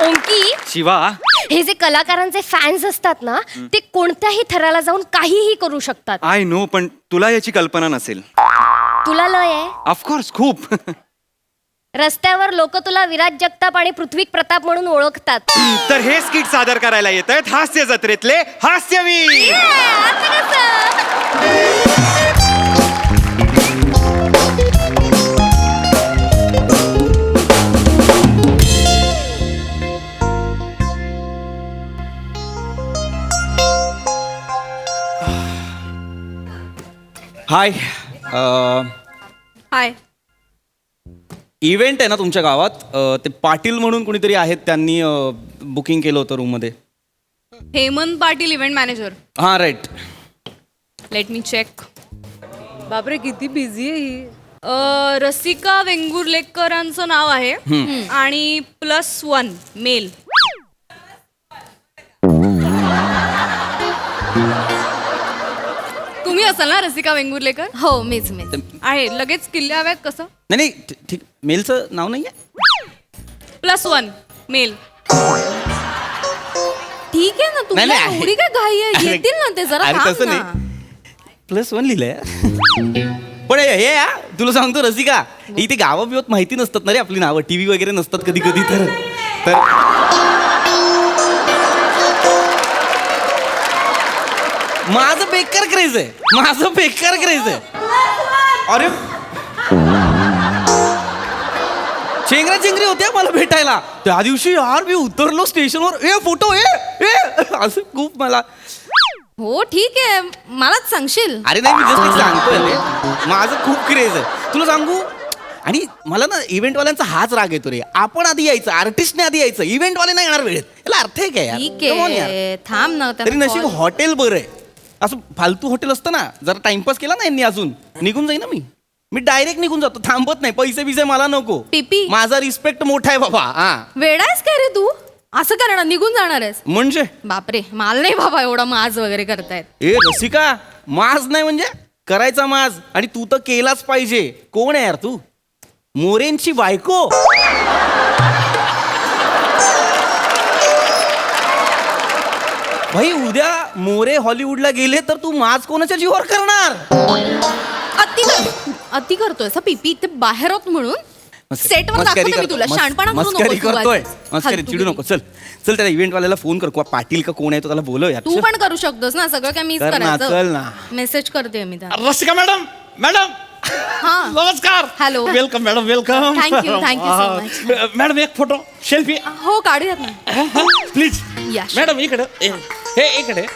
ओंकी, शिवा हे जे कलाकारांचे फॅन्स असतात ना ते कोणत्याही थराला जाऊन काहीही करू शकतात. आय नो, पण तुला याची कल्पना नसेल. तुला लय आहे. ऑफकोर्स खूप. रस्त्यावर लोक तुला विराज जगताप आणि पृथ्वी प्रताप म्हणून ओळखतात. तर हे स्किट सादर करायला येत आहेत हास्य जत्रेतले हास्यवीर. आता कसं? हाय. हाय. इव्हेंट आहे ना तुमच्या गावात, ते पाटील म्हणून कोणीतरी आहेत, त्यांनी बुकिंग केलं होतं रूममध्ये. Hemant Patil event manager. हां राईट. Let me check. बापरे किती बिझी आहे ही. रसिका वेंगुर्लेकरांचं नाव आहे आणि +1 मेल. तुम्ही असाल ना रसिका वेंगुर्लेकर? हो मीच. आहे. लगेच किल्ले हव्यात कसं? नाही ठीक, मेलचं नाव नाही आहे. +1 मेल. ठीक आहे ना, नाही, तुला नाही. एवढी काय घाई आहे? अरे, येतील ना ते, जरा अरे थांब तसं ना. नाही, +1 लिहिलंय. पण हे तुला सांगतो रसिका, इथे गावं बिवत माहिती नसतात ना रे आपली नावं, टीव्ही वगैरे नसतात कधी कधी. तर माझं बेकार क्रेज आहे, माझं बेकार क्रेज आहे. अरे चेंगरा चेंगरी होत्या मला भेटायला त्या दिवशी. यार मी उतरलो स्टेशनवर, ए फोटो असं खूप मला. हो ठीक आहे, मलाच सांगशील. अरे नाही, मी जस्ट सांगतोय रे, माझं खूप क्रेज आहे तुला सांगू. आणि मला ना इव्हेंटवाल्यांचा हाच राग येतो रे. आपण आधी यायचं, आर्टिस्टने आधी यायचं, इव्हेंटवाले नाही येणार वेळेत. याला अर्थ आहे काय यार? ठीक Come on यार. आहे, थांब ना. तरी नशीब हॉटेल बरं आहे. असं फालतू हॉटेल असतं ना, जरा टाइमपास केला ना यांनी अजून, निघून जाईन ना मी डायरेक्ट निघून जातो, थांबत नाही. पैसे बिसे मला नको. टीपी. माझा रिस्पेक्ट मोठा आहे बाबा. हा वेडायस काय रे तू? असं करणार, निघून जाणार आहेस? म्हणजे बापरे, मला नाही बाबा एवढा माज वगैरे करतायत. ए रसिका, माज नाही म्हणजे करायचा माज, आणि तू तर केलाच पाहिजे. कोण आहे यार तू? मोरेंची बायको. भाई उद्या मोरे हॉलिवूडला गेले तर तू माज कोणाच्या जीवावर करणार? अति करतोय असं पीपी इथे बाहेर होत म्हणून. सेटवर मस्करी दाखवते मी तुला. करतो, शाणपणा करू मस्करी नकोस तू करतोय, आज. मस्करी फालतू चिडू नको. चल चल त्या इव्हेंटवाल्याला फोन कर, किंवा पाटील का कोण आहे तो त्याला बोलव यार. तू चल. पण करू शकतोस ना, सगळं काय मीच कर ना, चल करायचं. ना. मेसेज करते मी त्या. रसिका मॅडम, मॅडम हा. नमस्कार. Hello. Welcome madam, welcome. Thank you so much. Madam एक फोटो सेल्फी हो काढूयात ना. प्लीज. Yeah, sure. मॅडम इकडे हे इकडे.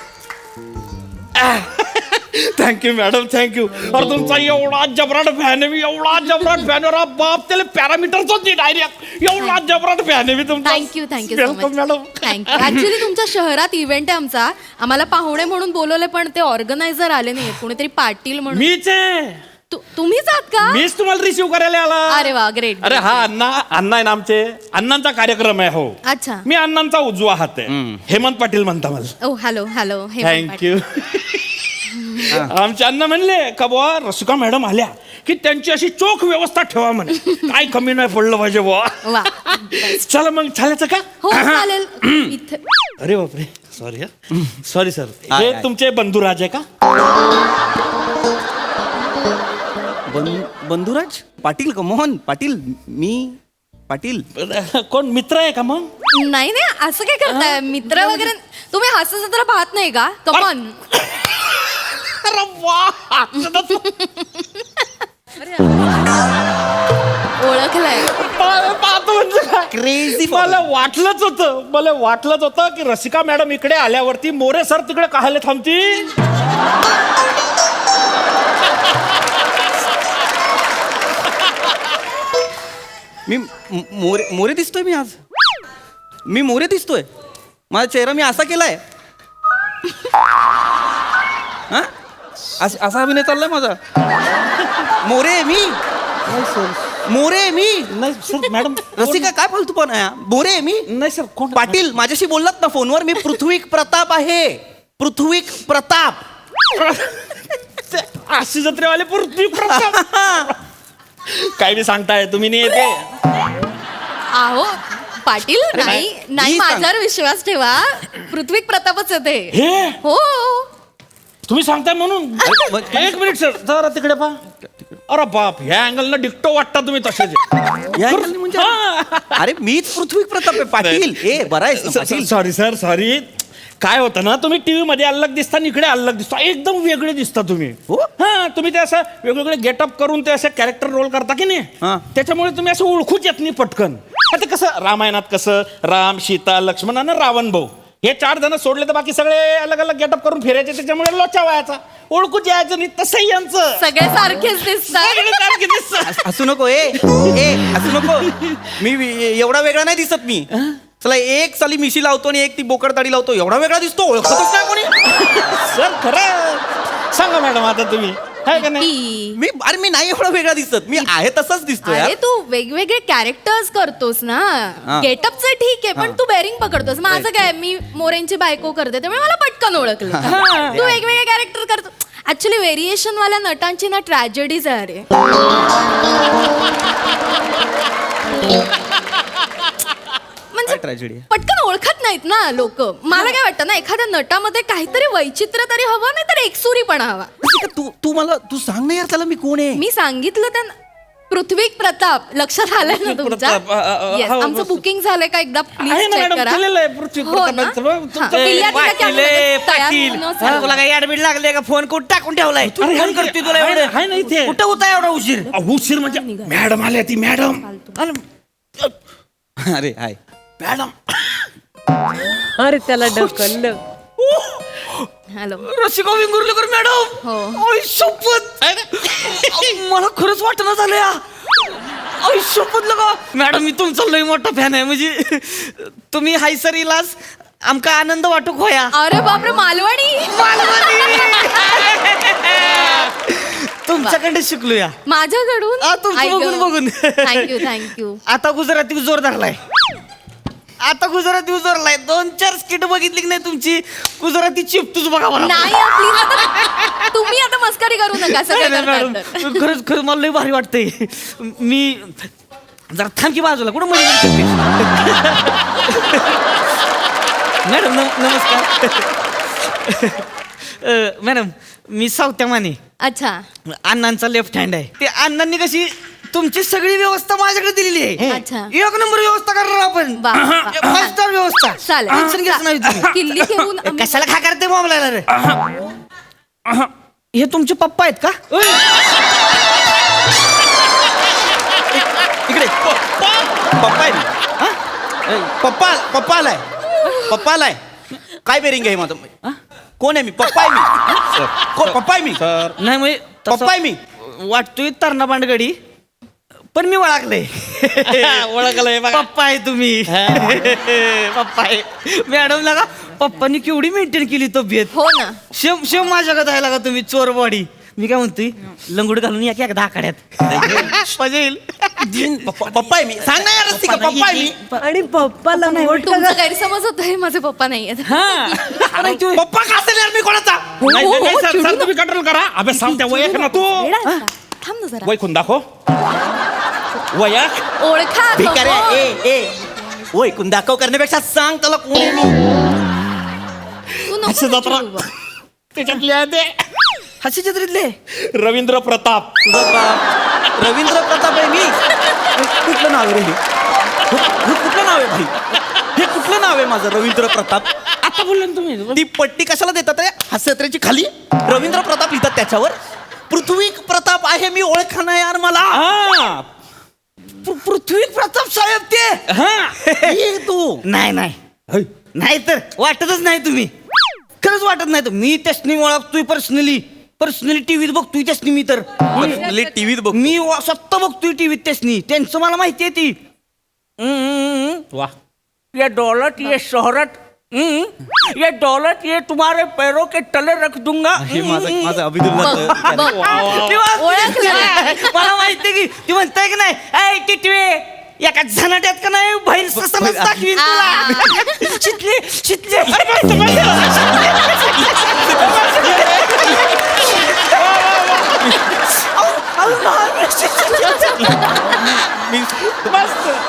Thank you madam, thank you. अरे तुमचा एवढा जबराट फॅन आहे मी, एवढा जबराट फॅन आहे. बाप त्याला पॅरामीटरच डायरेक्ट. एवढा जबराट फॅन आहे मी तुमचा. Thank you so welcome much. Madam. Thank you. Actually तुमच्या शहरात इव्हेंट आहे आमचा, आम्हाला पाहुणे म्हणून बोलवले पण ते ऑर्गनायझर आले नाही. कोणीतरी पाटील म्हणून. मीच आहे. तुम्हीच आहात का? मीच तुम्हाला रिसिव्ह करायला आला. अरे वा, ग्रेट. अरे हा अण्णा आहे ना आमचे. अण्णांचा कार्यक्रम आहे. हो अच्छा. मी अण्णांचा उजवा हात आहे. हेमंत पाटील म्हणता मला. ओ हॅलो हॅलो. थँक्यू. आमचे अण्णा म्हणले का बुवा रसिका मॅडम आल्या की त्यांची अशी चोख व्यवस्था ठेवा म्हणे. काय कमी नाही पडलं पाहिजे बुवा. वा. चला मग चालायचं का? हो चालेल. इथे अरे बापरे, सॉरी सॉरी सर. आहे, हे आहे. तुमचे बंधुराज आहे का? बंधुराज पाटील का? मोहन पाटील. मी पाटील. कोण मित्र आहे का मग? नाही नाही, असं काय करताय? मित्र वगैरे तुम्ही हास्यजत्रा पाहत नाही का? कमॉन. अरे वा. ओळखलंय. पाहतो म्हणजे काय? क्रेझी. मला वाटलंच होतं की रसिका मॅडम इकडे आल्यावरती मोरे सर तिकडे काहायला थांबतील. मी मोरे दिसतोय. मी आज मी मोरे दिसतोय. माझा चेहरा मी असा केलाय. हा? असा अभिनय चाललाय माझा. मोरे मी. मोरे मी. नाही सर मॅडम. रसिका काय फालतू पण आहे? मोरे मी. नाही सर कोण? पाटील माझ्याशी बोललात ना फोनवर. मी पृथ्वी प्रताप आहे. पृथ्वी प्रताप. आशी जत्रेवाले पृथ्वी प्रताप. काय बी सांगताय तुम्ही. नाही येते. आहो पाटील नाही मी नाही सांग- माझ्यावर विश्वास ठेवा. पृथ्वी प्रतापच येते. हे हो तुम्ही सांगताय म्हणून मग- एक मिनिट सर जरा तिकडे पहा. अरे बाप ह्या अँगलला डिक्टो वाटता तुम्ही तसेच या angle ने म्हणजे अरे मीच पृथ्वी प्रताप आहे पाटील. ए बरा आहेस ना, पाटील? Sorry sir sorry. काय होतं ना तुम्ही टीव्ही मध्ये अलग दिसता आणि इकडे अलग दिसता एकदम वेगळे दिसता तुम्ही. हो? हा तुम्ही ते असं वेगवेगळे गेटअप करून ते असं कॅरेक्टर रोल करता की हा. नाही त्याच्यामुळे तुम्ही असं ओळखूच येत नाही पटकन. आता कसं रामायणात कसं राम सीता लक्ष्मण आणि रावण भाऊ हे 4 जण सोडले तर बाकी सगळे अलग अलग गेटअप करून फिरायचे त्याच्यामुळे लोचा व्हायचा ओळखूच यायचं नाही तसंही यांचं सगळे सारखेच दिसतात. सगळे सारखे दिसतात. हसू नको ए हसू नको. एवढा वेगळा नाही दिसत मी. चला एक साली मिशी लावतो आणि एक ती बोकड दाढी लावतो. एवढा वेगळा दिसतो ओळखतच नाही कोणी. सर खरं सांगा मॅडम आता तुम्ही काय का नाही की मी नाही एवढा वेगळा दिसत. मी आहे तसाच दिसतो यार. अरे तू वेगवेगळे कॅरेक्टर्स करतोस ना. हा. गेटअपचं ठीक आहे पण तू बेरिंग पकडतोस. माझं काय मी मोरेंची बायको करते त्यामुळे मला पटकन ओळखलं. तू वेगवेगळे कॅरेक्टर करतो. ऍक्च्युली व्हेरिएशन वाल्या नटांची ना ट्रॅजेडीज आहे अरे. म्हणजे ट्रॅजेडी पटकन ओळखत नाहीत ना लोक. मला काय वाटतं ना एखाद्या नटामध्ये काहीतरी वैचित्र्य तरी हवं नाही तर एकसुरीपणा हवा. तू सांग ना यार त्याला मी कोण आहे. मी सांगितलं त्यांना पृथ्वी प्रताप लक्षात आलंय ना तुमच्या. प्रताप, Yes, हो, आमचं बुकिंग झालंय का एकदा प्लीज आहे ना चेक मॅडम करा. केलेलं आहे पृथ्वी हो ना? प्रतापांचं. मग तुमचं- हा, बिल्ल्यात बिल्ल्यात पाटील आम्हाला ए, तयार पाटील न झालं. तुला काही ऍडमिट लागले का फोन कुठं टाकून ठेवलाय तू अरे, फोन आहे- करतोय तुला आहे- एवढं आहे ना इथे. कुठं होता एवढा उशीर उशीर म्हणजे मॅडम आल्या ती मॅडम अरे हाय मॅडम अरे त्याला ढकललं. हॅलो रसिका विंगुर्लेकर मॅडम हो. आई शपथ मला खरंच वाटणं झालं या आई शपथ लगा मॅडम मी तुमचा लय मोठा फॅन आहे म्हणजे तुम्ही हायसर इलास आमका आनंद वाटूक होया अरे बापरे मालवणी तुमच्याकडे शिकलो या माझ्याकडून आ, तुमचं बघून बघून. Thank you thank you. आता गुजराती जोर धरलाय आता गुजराती जोरलाय 2-4 स्किट बघितली की नाही तुमची गुजराती चिपतूच बघा मला नाही प्लीज आता तुम्ही आता मस्करी करू नका सगळं नाही, करताय मॅडम तर. खरंच मला लय भारी वाटतंय मी जरा थांब की बाजूला कुठं मध्ये मॅडम नमस्कार मॅडम मी सावत्या माने अच्छा अण्णांचा लेफ्ट हँड आहे ते अण्णांनी कशी तुमची सगळी व्यवस्था माझ्याकडे दिलेली आहे अच्छा. 1 नंबर व्यवस्था करणार आपण वा, वा. 5 स्टार व्यवस्था चालेल. टेन्शन घ्यायचं नाही तुम्ही. किल्ली घेऊन ए, कशाला खा करते मामला रे हे तुमचे पप्पा आहेत का इकडे पप्पा आहे ना? ए, पप्पा आलाय काय बेरिंग आहे माझं. कोण आहे मी पप्पा आहे मी कोण पप्पा आहे मी नाही म्हणजे पप्पा आहे मी. वाटतोय तरणा बांडगडी पण मी ओळखलंय ओळखलंय बघा. पप्पा आहे तुम्ही पप्पा आहे मॅडम लगा पप्पांनी केवढी मेंटेन केली तब्येत हो ना शेम शेम माझ्याकडे आहे लागा तुम्ही चोर बॉडी मी काय म्हणतोय लंगोड घालून या की एकदा आखाड्यात मजा येईल पप्पा आहे मी सांग ना यार रसिका, पप्पा आहे मी. आणि पप्पाला नाही तुमचा गैरसमज होतोय माझे पप्पा नाही आहेत. पप्पा का असेल यार मी कोणाचा. नाही, हो, नाही, नाही, हो, सर, चिडू सर, तुम्ही कंट्रोल करा अबे सांगते वयक ना तू वेडा आहेस का? थांब ना जरा वय खून दाखव वयक ओळखा भिकाऱ्या हो. ओय कुण दाखव करण्यापेक्षा सांग त्याला कोण आहे मी. तू नको असं ना जत्रा. चिडू बा. त्याच्यातले आहे ते हसी चित्रीतले रवींद्र प्रताप तुझा बाप रवींद्र प्रताप आहे मी. कुठलं नाव आहे रे हे कुठलं नाव आहे भाई. हे कुठलं नाव आहे माझं रवींद्र प्रताप. आता बोलले ना तुम्ही ती पट्टी कशाला देतात रे हास्यत्रेची खाली रवींद्र प्रताप लिहितात त्याच्यावर. पृथ्वी प्रताप आहे मी ओळखा ना यार मला. हा पृथ्वी प्रताप साहेब ते ये तू नाही नाही तर वाटतच नाही तुम्ही खरंच वाटत नाही तर मी त्यासनी ओळखतोय पर्सनली टीव्हीत बघतोय त्यासनी मी तर टीव्हीत बघ मी स्वतः बघतोय टीव्हीत त्यासनी त्यांचं मला माहिती आहे ती वा ये दौलत ये शोहरत ये दौलत ये तुम्हारे पैरों के तले रख दूंगा हे माझं अभिदुल्ला बघ. ती वाजते. ओळखलं. मला माहिती की ती म्हणताय की नाही ऐ टिटवे एका झनाट्यात का नाही बहीण ससनच दाखवीन तुला शितले शितले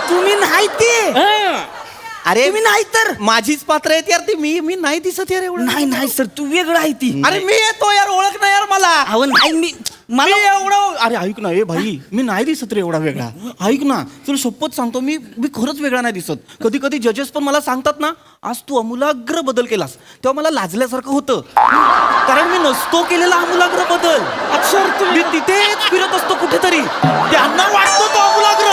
तुम्ही नाही ते अरे तुम्ही नाही तर माझीच पात्र आहेत यार ती. मी नाही दिसत यार एवढं. नाही नाही सर तू वेगळं आहे ती. अरे मी येतो यार, ओळख ना यार मला. अहो नाही मी मी मला एवढं, अरे ऐक ना, ए भाई मी नाही दिसत रे एवढा वेगळा. ऐक ना, तुला शपथ सांगतो, मी खरंच वेगळा नाही दिसत. कधी कधी जजेस पण मला सांगतात ना, आज तू आमूलाग्र बदल केलास, तेव्हा मला लाजल्यासारखं होतं. कारण मी नसतो केलेला आमूलाग्र बदल. अक्षर मी तिथेच फिरत असतो कुठेतरी, त्यांना वाटतो तो आमूलाग्र.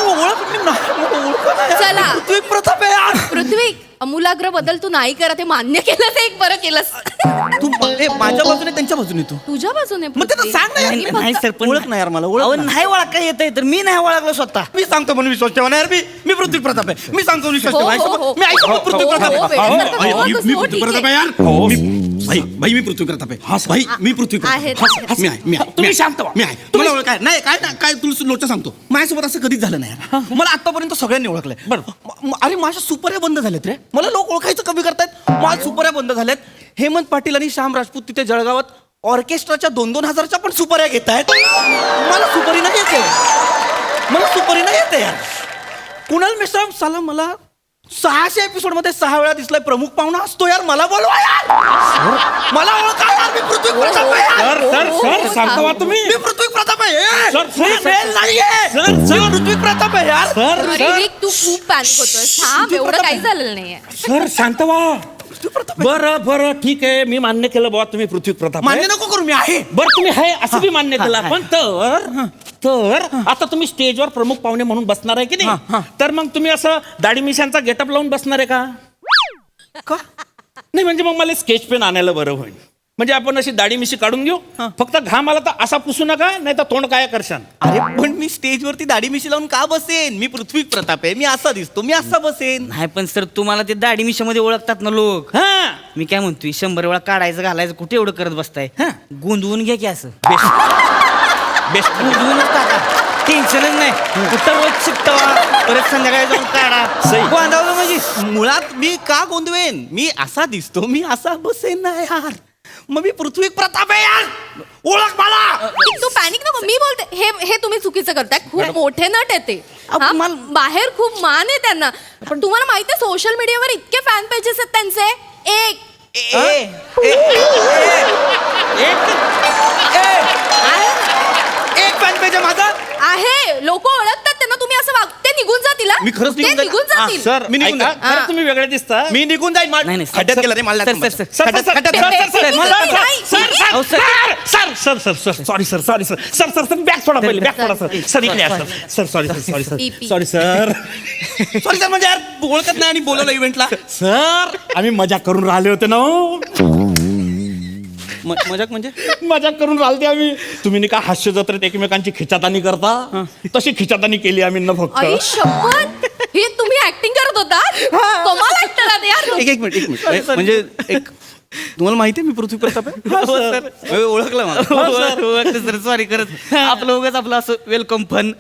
ओळख मी नाही. चला. पृथ्वी प्रताप आहे यार. पृथ्वी, अमूलाग्र बदल तू नाही करा ते मान्य केलंस, एक बरं केलंस. तू माझ्या बाजूने त्यांच्या बाजूने तू. तुझ्या बाजूने मग त्यांना पृथ्वी. सांग ना यार. मी नाही फक्त- सर पण ओळख नाही यार मला, ओळख अहो ना. नाही ओळख काय येत तर मी नाही ओळखलो स्वतः. मी सांगतो म्हणून विश्वास ठेवा ना यार. मी पृथ्वी प्रताप आहे. मी सांगतो विश्वास हो, ठेवा. हो, हो. मी ऐकतो पृथ्वी प्रताप हो, आहे. वेड्यासारखं भाई, बोलत मी असतो, पृथ्वी ठीक प्रताप आहे. आहे यार. भाई मी पृथ्वी प्रताप आहे. भाई मी पृथ्वी प्रताप आहेत, आहे. आहेत. मी आहे, मी आहे. तुम्ही शांत व्हा. मी आहे. तुम्हाला ओळख आहे नाही काय तुला लोचा सांगतो. माझ्यासोबत असं कधीच झालं नाही यार. मला आतापर्यंत सगळ्यांनी ओळखलंय. अरे माझ्या सुपर्या बंद झाल्यात रे. मला लोक ओळखायचं कमी करतायत. माझ्या सुपर्या बंद झाल्यात. हेमंत पाटील आणि श्याम राजपूत तिथे जळगावात ऑर्केस्ट्राच्या 2,000-2,000च्या पण सुपाऱ्या घेत आहेत. मला सुपारी नाही येते. मला सुपारी नाही येते यार. कुणाल मिश्रा साला मला 600 एपिसोड मध्ये 6 वेळा दिसलाय. प्रमुख पाहुणा असतो यार. मला बोलवा यार. मला ओळखा यार. मी पृथ्वी प्रताप आहे यार. सर शांत व्हा तुम्ही. मी पृथ्वी प्रताप आहे. सर, मी बेल नाहीये. मी पृथ्वी प्रताप आहे यार. अरे, तू खूप पॅनिक होतोय. थांब, एवढं काही झालेलं नाहीये. सर शांत व्हा. बरं ठीक आहे, मी मान्य केलं बाबा तुम्ही पृथ्वी प्रताप आहे. मान्य नको करू, मी आहे. बरं तुम्ही आहे असं बी मान्य केलं. पण तर आता तुम्ही स्टेजवर प्रमुख पाहुणे म्हणून बसणार आहे की नाही, तर मग तुम्ही असं दाढी मिशांचा गेटअप लावून बसणार आहे का? नाही म्हणजे मग मला स्केच पेन आणायला बरं होईल. म्हणजे आपण अशी दाढी मिशी काढून घेऊ. फक्त घाम आला तर असा पुसू नका, नाही तर तोंड काय करशाल. अरे पण मी स्टेजवरती दाढी मिशी लावून का बसेन? मी पृथ्वी प्रताप आहे. मी असा दिसतो, मी असा बसेन. नाही पण सर तुम्हाला ते दाढी मिशामध्ये ओळखतात ना लोक. हा मी काय म्हणतोय 100 वेळा काढायचं घालायचं कुठे एवढं करत बसताय. गोंधवून घ्या की असं. बेस्ट. गोंधवूनच टाका. टेन्शनच नाही. कुठं रोज शिकतो परत संध्याकाळी जाऊन काढा. सही. गोंधवलं म्हणजे मुळात मी का गोंधवेन? मी असा दिसतो, मी असा बसेन ना यार. मग मी पृथ्वी प्रताप आहे यार. ओळख मला. तू पॅनिक नको. मी बोलते हे तुम्ही चुकीचं करताय. खूप मोठे नट आहे ते. अहो, हा, मला- बाहेर खूप मान आहे त्यांना. पण तुम्हाला माहिती आहे सोशल मीडियावर इतके फॅन पेजेस आहेत त्यांचे. एक फॅन पेज आहे माझा. आहे, लोक ओळखतात त्यांना. तुम्ही असं वाग, ते निघून जातील. हा. मी खरंच ते निघून जाईल. निघून जातील. सर मी निघून ऐका, जाईल. खरं तुम्ही वेगळे दिसता. मी निघून जाईल. नाही, नाही, खड्ड्यात सर, गेला रे मला. सर, नाही सर, थांबायचं. सर, खड्ड्यात- सर, खड्ड्यात- सर, सर, नाही, सर, नाही, सर, नाही. सर, अहो, sir. Sir, sir, sir, sir, sorry sir, sorry sir, sir, sir, sir, bag सोडा पहिले, बॅग सोडा सर. सर इकडे या, sir, sir, sorry sir, sorry sir, पी. Sorry sir. सॉरी सर, म्हणजे यार ओळखत नाही आणि बोलवलं इव्हेंटला. सर आम्ही मजाक करून राहिले होते ना हो. मजाक म्हणजे मजाक करून राहिले आम्ही. तुम्ही नाही का हास्य जत्रेत एकमेकांची खिचातानी करता, तशी खिचातानी केली आम्ही ना फक्त. आई शपथ, हे तुम्ही ऍक्टिंग करत होता. कमाल ऍक्टर आहात यार. एक मिनिट म्हणजे एक तुम्हाला माहिती आहे मी पृथ्वी प्रताप आहे. ओळखलं मला. सर सॉरी करत आपलं उगाच आपलं असं वेलकम फन.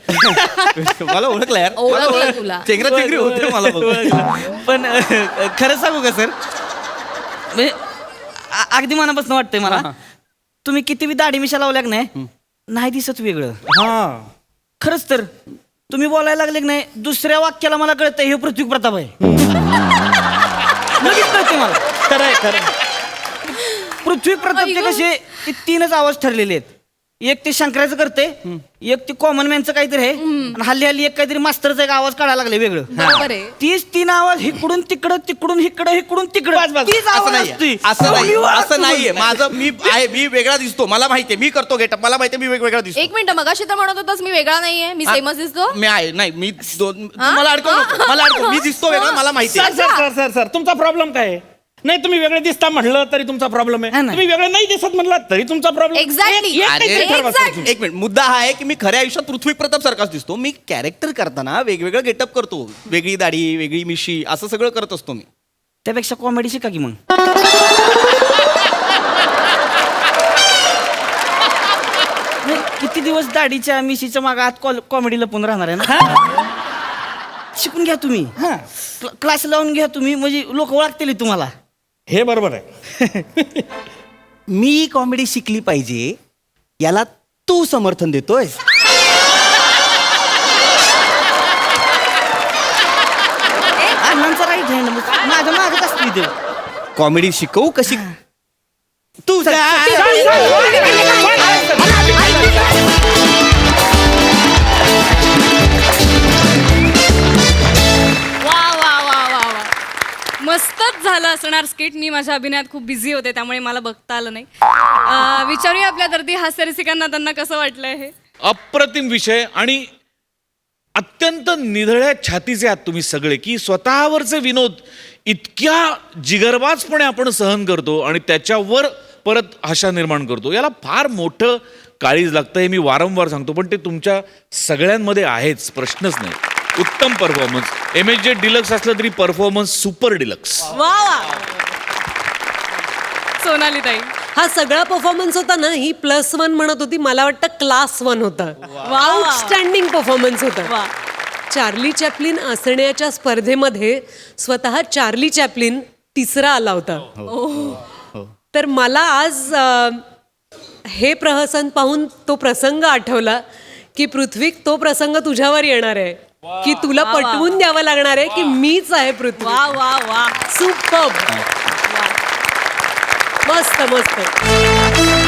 मला ओळखलं यार. ओळखलं तुला. चेंगरा चेंगरी होते मला बघ. पण खरं सांगू का सर, म्हणजे अगदी मनापासून वाटतंय मला. तुम्ही किती बी दाढी मिशा लावल्या की नाही दिसत वेगळं. हा खरंच तर तुम्ही बोलायला लागले की नाही दुसऱ्या वाक्याला मला कळतंय हे पृथ्वी प्रताप आहे. लगेच कळते मला. खरंय खरं. पृथ्वी प्रतापचे आई गं. कसे ते 3च आवाज ठरलेले आहेत. एक ते शंकराचं करते, एक ते कॉमन मॅनचं काहीतरी आहे, आणि हल्ली एक काहीतरी मास्तरचा एक आवाज काढायला लागले वेगळं. बरोबर आहे. 3 आवाज इकडून तिकडं, तिकडून इकडं, इकडून तिकडं. तीच असं आवाज नाहीये. असतोय. असं नाही, मी ओळखतो असं नाहीये. म्हणून. माझं मी आहे, मी वेगळा दिसतो. मला माहितीये, मी करतो गेटअप. मला माहितीये मी वेगवेगळा दिसतो. एक मिनिट, मगाशी तर म्हणत होतास मी वेगळा नाहीये, मी सेमच दिसतो. मी आहे नाही मी मला अडकव नको. मला अडकव. मी दिसतो वेगळा, मला माहितीये. Sir sir sir sir sir तुमचा प्रॉब्लेम काय आहे? नाही तुम्ही वेगळे दिसता म्हटलं तरी तुमचा प्रॉब्लेम आहे. हा, नाही. तुम्ही वेगळे नाही दिसत म्हटलं तरी तुमचा प्रॉब्लेम. Exactly. Exactly. एक मिनिट, मुद्दा हा आहे की मी खऱ्या आयुष्यात पृथ्वी प्रताप सारखाच दिसतो. मी कॅरेक्टर करताना वेगवेगळं गेटअप करतो. वेगळी दाढी, वेगळी मिशी, असं सगळं करत असतो मी. त्यापेक्षा कॉमेडी शिका की मग. नाही, किती दिवस दाढीच्या मिशीच्या मागे आत कॉमेडी लपून राहणार आहे ना. शिकून घ्या तुम्ही. क्लास लावून घ्या तुम्ही, म्हणजे लोक ओळखतील तुम्हाला. हे बरोबर आहे. मी कॉमेडी शिकली पाहिजे याला तू समर्थन देतोय. अण्णांचा राईट हँड माझ्या मागे कसली ते कॉमेडी शिकवू कशी तू वा वा वा वा वा मस्तच झालं असणार स्किट. मी माझ्या अभिनयात खूप बिझी होते त्यामुळे मला बघता आलं नाही. विचारूया आपल्या दर्दी हास्य रसिकांना त्यांना कसं वाटलंय हे. अप्रतिम विषय आणि अत्यंत निधळ्या छातीचे आहात तुम्ही सगळे की स्वतःवरचे विनोद इतक्या जिगरबाजपणे आपण सहन करतो आणि त्याच्यावर परत आशा निर्माण करतो. याला फार मोठं काळीज लागतं हे मी वारंवार सांगतो, पण ते तुमच्या सगळ्यांमध्ये आहेच, प्रश्नच नाही. उत्तम परफॉर्मन्स. MSJ डिलक्स असलं तरी परफॉर्मन्स सुपर डिलक्स. वा वा. सोनाली ताई हा सगळा परफॉर्मन्स होता ना, ही +1 म्हणत होती, मला वाटतं क्लास 1 होता. आउटस्टँडिंग परफॉर्मन्स होता. चार्ली चॅप्लिन असण्याच्या स्पर्धेमध्ये स्वतः चार्ली चॅप्लिन तिसरा आला होता. तर मला आज हे प्रहसन पाहून तो प्रसंग आठवला की पृथ्वी, तो प्रसंग तुझ्यावर येणार आहे की तुला पटवून द्यावं लागणार आहे की मीच आहे पृथ्वी. वा वा वा सुपर्ब. मस्त मस्त.